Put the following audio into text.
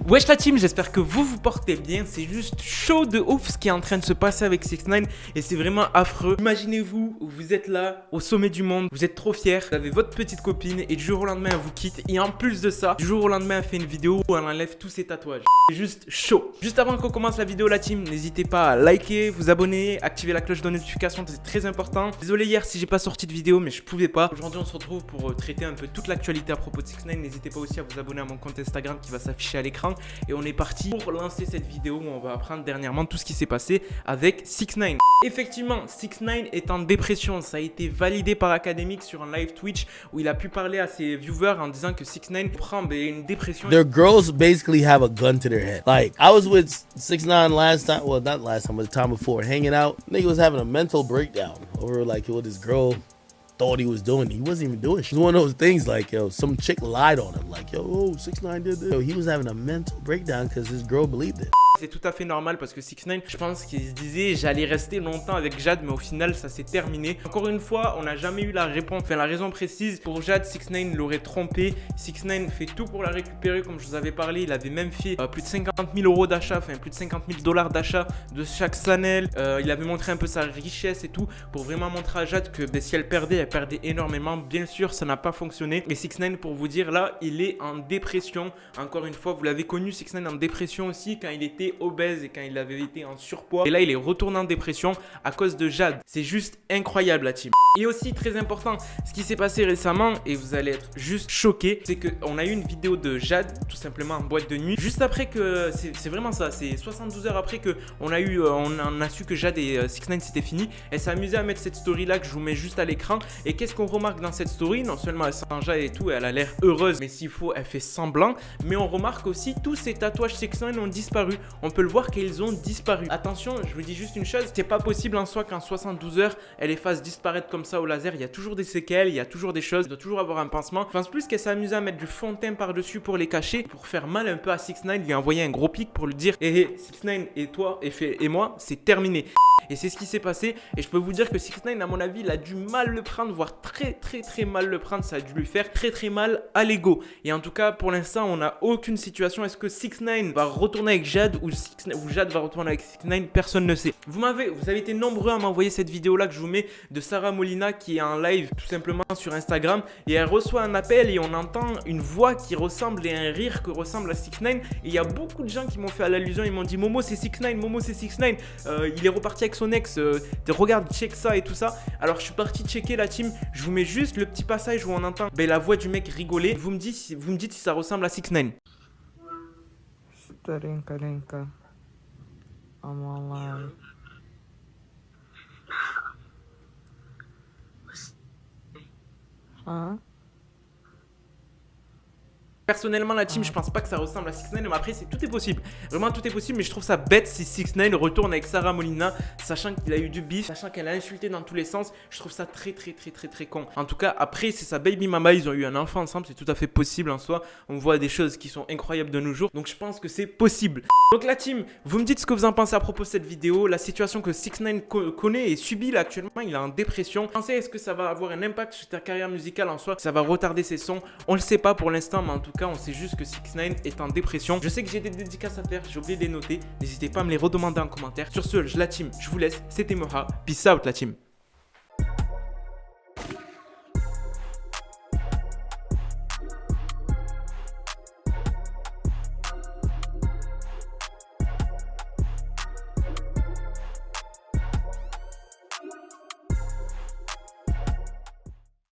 Wesh la team, j'espère que vous vous portez bien. C'est juste chaud de ouf ce qui est en train de se passer avec 6ix9ine et c'est vraiment affreux. Imaginez-vous, vous êtes là au sommet du monde, vous êtes trop fiers, vous avez votre petite copine et du jour au lendemain elle vous quitte. Et en plus de ça, du jour au lendemain elle fait une vidéo où elle enlève tous ses tatouages. C'est juste chaud. Juste avant qu'on commence la vidéo la team, n'hésitez pas à liker, vous abonner, activer la cloche de notification, c'est très important. Désolé hier si j'ai pas sorti de vidéo mais je pouvais pas. Aujourd'hui on se retrouve pour traiter un peu toute l'actualité à propos de 6ix9ine. N'hésitez pas aussi à vous abonner à mon compte Instagram qui va s'afficher à l'écran. Et on est parti pour lancer cette vidéo où on va apprendre dernièrement tout ce qui s'est passé avec 6ix9ine. Effectivement, 6ix9ine est en dépression. Ça a été validé par Academic sur un live Twitch où il a pu parler à ses viewers en disant que 6ix9ine prend une dépression. Their girls basically have a gun to their head. Like, I was with 6ix9ine last time, well, not last time, but the time before, hanging out. Nigga was having a mental breakdown over like what this girl thought he was doing. He wasn't even doing shit. It was one of those things like, yo, some chick lied on him. Like, yo, oh, 6ix9ine did this. Yo, he was having a mental breakdown because his girl believed it. C'est tout à fait normal parce que 6ix9ine, je pense qu'il se disait j'allais rester longtemps avec Jade, mais au final ça s'est terminé. Encore une fois, on n'a jamais eu la réponse, enfin la raison précise. Pour Jade, 6ix9ine l'aurait trompé. 6ix9ine fait tout pour la récupérer, comme je vous avais parlé. Il avait même fait plus de 50 000 € d'achat, enfin plus de 50 000 $ d'achat de chaque channel. Il avait montré un peu sa richesse et tout pour vraiment montrer à Jade que si elle perdait énormément. Bien sûr, ça n'a pas fonctionné. Mais 6ix9ine, pour vous dire, là, il est en dépression. Encore une fois, vous l'avez connu, 6ix9ine en dépression aussi quand il était obèse et quand il avait été en surpoids. Et là, il est retourné en dépression à cause de Jade. C'est juste incroyable, la team. Et aussi, très important, ce qui s'est passé récemment, et vous allez être juste choqués, c'est qu'on a eu une vidéo de Jade, tout simplement en boîte de nuit. Juste après que, c'est vraiment ça, c'est 72 heures après qu'on a su que Jade et 6ix9ine c'était fini. Elle s'est amusée à mettre cette story là que je vous mets juste à l'écran. Et qu'est-ce qu'on remarque dans cette story? Non seulement elle s'en Jade et tout, elle a l'air heureuse, mais s'il faut, elle fait semblant. Mais on remarque aussi tous ces tatouages 6ix9ine ont disparu. On peut le voir qu'ils ont disparu. Attention, je vous dis juste une chose, c'est pas possible en soi qu'en 72 heures, elle les fasse disparaître comme ça au laser. Il y a toujours des séquelles, il y a toujours des choses, il doit toujours avoir un pansement. Je pense plus qu'elle s'est amusée à mettre du fond de teint par-dessus pour les cacher, pour faire mal un peu à 6ix9ine, lui envoyer un gros pic pour lui dire hé 6ix9ine et toi et moi, c'est terminé. Et c'est ce qui s'est passé. Et je peux vous dire que 6ix9ine, à mon avis, il a dû mal le prendre, voire très mal le prendre. Ça a dû lui faire très mal à l'ego. Et en tout cas, pour l'instant, on n'a aucune situation. Est-ce que 6ix9ine va retourner avec Jade ou Jade va retourner avec 6ix9ine? Personne ne sait. Vous avez été nombreux à m'envoyer cette vidéo-là que je vous mets de Sarah Molina qui est en live tout simplement sur Instagram. Et elle reçoit un appel et on entend une voix qui ressemble et un rire qui ressemble à 6ix9ine. Et il y a beaucoup de gens qui m'ont fait à l'allusion. Ils m'ont dit Momo, c'est 6ix9ine, Momo, c'est 6ix9ine. Il est reparti avec son ex, regarde, check ça et tout ça. Alors je suis parti checker la team. Je vous mets juste le petit passage où on entend la voix du mec rigoler. Vous me dites si ça ressemble à 6ix9ine. Старенька, I'm alive. Hein? Personnellement, la team, je pense pas que ça ressemble à 6ix9ine, mais après, tout est possible. Vraiment, tout est possible, mais je trouve ça bête si 6ix9ine retourne avec Sarah Molina, sachant qu'il a eu du bif, sachant qu'elle a insulté dans tous les sens. Je trouve ça très con. En tout cas, après, c'est sa baby mama, ils ont eu un enfant ensemble, c'est tout à fait possible en soi. On voit des choses qui sont incroyables de nos jours, donc je pense que c'est possible. Donc la team, vous me dites ce que vous en pensez à propos de cette vidéo, la situation que 6ix9ine connaît et subit là actuellement, il est en dépression. Pensez, est-ce que ça va avoir un impact sur ta carrière musicale en soi? Ça va retarder ses sons? On le sait pas pour l'instant, mais en tout cas, on sait juste que 6ix9ine est en dépression. Je sais que j'ai des dédicaces à faire, j'ai oublié de les noter. N'hésitez pas à me les redemander en commentaire. Sur ce, la team, je vous laisse. C'était Moha. Peace out la team.